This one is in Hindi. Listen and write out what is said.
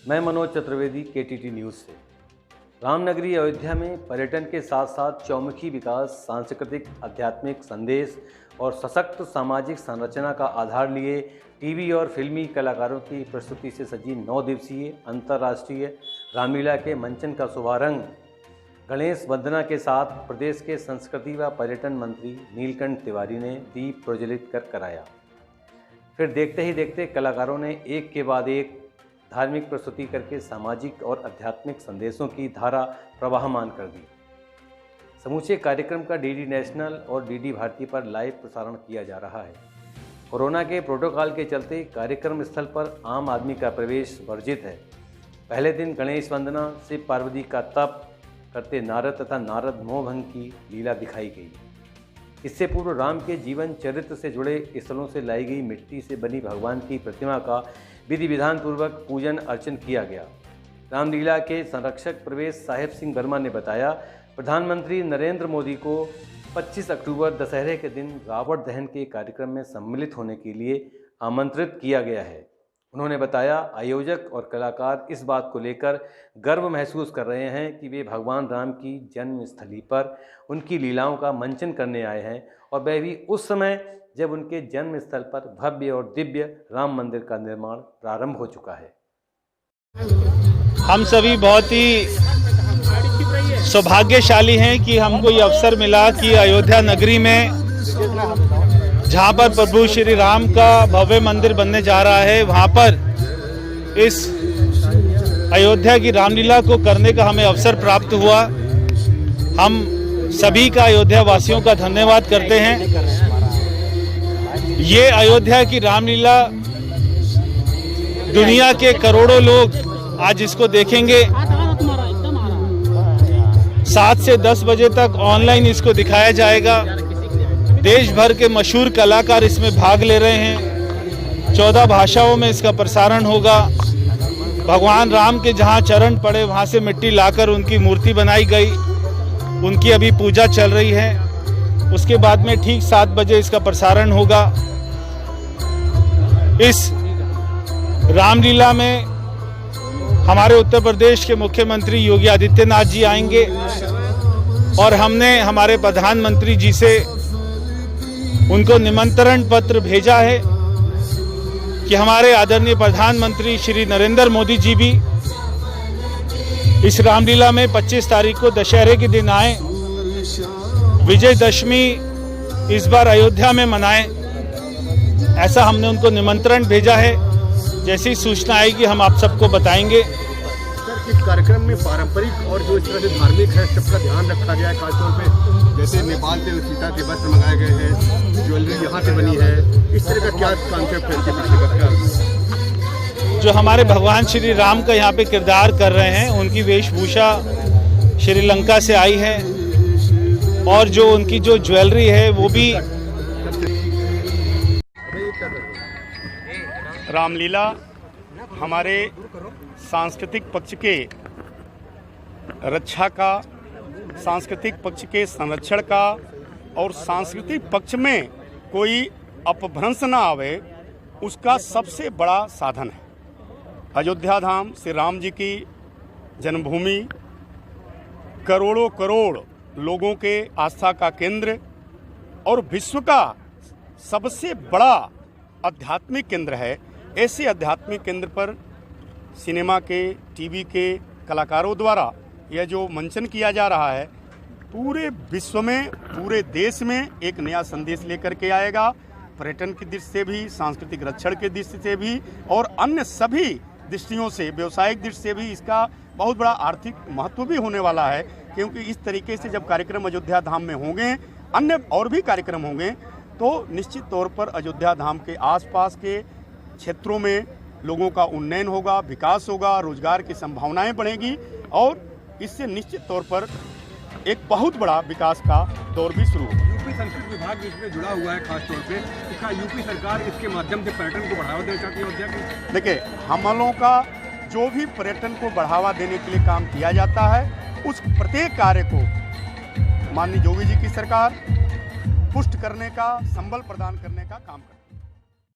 मैं मनोज चतुर्वेदी, केटीटी न्यूज़ से। रामनगरी अयोध्या में पर्यटन के साथ साथ चौमुखी विकास, सांस्कृतिक, आध्यात्मिक संदेश और सशक्त सामाजिक संरचना का आधार लिए टीवी और फिल्मी कलाकारों की प्रस्तुति से सजी 9 दिवसीय अंतर्राष्ट्रीय रामलीला के मंचन का शुभारंभ गणेश वंदना के साथ प्रदेश के संस्कृति व पर्यटन मंत्री नीलकंठ तिवारी ने दीप प्रज्वलित कर कराया। फिर देखते ही देखते कलाकारों ने एक के बाद एक धार्मिक प्रस्तुति करके सामाजिक और आध्यात्मिक संदेशों की धारा प्रवाहमान कर दी। समूचे कार्यक्रम का डीडी नेशनल और डीडी भारती पर लाइव प्रसारण किया जा रहा है। कोरोना के प्रोटोकॉल के चलते कार्यक्रम स्थल पर आम आदमी का प्रवेश वर्जित है। पहले दिन गणेश वंदना, शिव पार्वती का तप करते नारद तथा नारद मोहभंग की लीला दिखाई गई। इससे पूर्व राम के जीवन चरित्र से जुड़े स्थलों से लाई गई मिट्टी से बनी भगवान की प्रतिमा का विधि विधान पूर्वक पूजन अर्चन किया गया। रामलीला के संरक्षक प्रवेश साहिब सिंह वर्मा ने बताया, प्रधानमंत्री नरेंद्र मोदी को 25 अक्टूबर दशहरे के दिन रावण दहन के कार्यक्रम में सम्मिलित होने के लिए आमंत्रित किया गया है। उन्होंने बताया, आयोजक और कलाकार इस बात को लेकर गर्व महसूस कर रहे हैं कि वे भगवान राम की जन्मस्थली पर उनकी लीलाओं का मंचन करने आए हैं और वह भी उस समय जब उनके जन्म स्थल पर भव्य और दिव्य राम मंदिर का निर्माण प्रारंभ हो चुका है। हम सभी बहुत ही सौभाग्यशाली हैं कि हमको ये अवसर मिला कि अयोध्या नगरी में जहाँ पर प्रभु श्री राम का भव्य मंदिर बनने जा रहा है, वहाँ पर इस अयोध्या की रामलीला को करने का हमें अवसर प्राप्त हुआ। हम सभी का अयोध्या वासियों का धन्यवाद करते हैं। ये अयोध्या की रामलीला दुनिया के करोड़ों लोग आज इसको देखेंगे। 7 से 10 बजे तक ऑनलाइन इसको दिखाया जाएगा। देश भर के मशहूर कलाकार इसमें भाग ले रहे हैं। 14 भाषाओं में इसका प्रसारण होगा। भगवान राम के जहां चरण पड़े वहां से मिट्टी लाकर उनकी मूर्ति बनाई गई, उनकी अभी पूजा चल रही है। उसके बाद में ठीक 7 बजे इसका प्रसारण होगा। इस रामलीला में हमारे उत्तर प्रदेश के मुख्यमंत्री योगी आदित्यनाथ जी आएंगे और हमने हमारे प्रधानमंत्री जी से उनको निमंत्रण पत्र भेजा है कि हमारे आदरणीय प्रधानमंत्री श्री नरेंद्र मोदी जी भी इस रामलीला में 25 तारीख को दशहरे के दिन आए, विजयदशमी इस बार अयोध्या में मनाएं। ऐसा हमने उनको निमंत्रण भेजा है। जैसी सूचना आएगी हम आप सबको बताएंगे। सर, इस कार्यक्रम में पारंपरिक और जो इस तरह से धार्मिक है सबका ध्यान रखा गया है, खासतौर पे जैसे नेपाल से सीता के वस्त्र मंगाए गए हैं, ज्वेलरी यहाँ से बनी है, इस तरह का क्या कॉन्सेप्ट है इसके? जो हमारे भगवान श्री राम का यहाँ पे किरदार कर रहे हैं, उनकी वेशभूषा श्रीलंका से आई है और जो उनकी जो ज्वेलरी है वो भी रामलीला हमारे सांस्कृतिक पक्ष के रक्षा का, सांस्कृतिक पक्ष के संरक्षण का और सांस्कृतिक पक्ष में कोई अपभ्रंश ना आवे, उसका सबसे बड़ा साधन है। अयोध्या धाम श्री राम जी की जन्मभूमि, करोड़ों करोड़ लोगों के आस्था का केंद्र और विश्व का सबसे बड़ा आध्यात्मिक केंद्र है। ऐसे आध्यात्मिक केंद्र पर सिनेमा के, टीवी के कलाकारों द्वारा यह जो मंचन किया जा रहा है, पूरे विश्व में, पूरे देश में एक नया संदेश लेकर के आएगा। पर्यटन की दृष्टि से भी, सांस्कृतिक रक्षण की दृष्टि से भी और अन्य सभी दृष्टियों से, व्यावसायिक दृष्टि से भी इसका बहुत बड़ा आर्थिक महत्व भी होने वाला है। क्योंकि इस तरीके से जब कार्यक्रम अयोध्या धाम में होंगे, अन्य और भी कार्यक्रम होंगे, तो निश्चित तौर पर अयोध्या धाम के आसपास के क्षेत्रों में लोगों का उन्नयन होगा, विकास होगा, रोजगार की संभावनाएं बढ़ेगी और इससे निश्चित तौर पर एक बहुत बड़ा विकास का दौर भी शुरू होगा। यूपी संस्कृति विभाग इसमें जुड़ा हुआ है, खासतौर पे इसका यूपी सरकार इसके माध्यम से पर्यटन को बढ़ावा देना चाहती है अयोध्या की। देखिए, हम लोगों का जो भी पर्यटन को बढ़ावा देने के लिए काम किया जाता है, उस प्रत्येक कार्य को माननीय योगी जी की सरकार पुष्ट करने का, संबल प्रदान करने का काम करती है।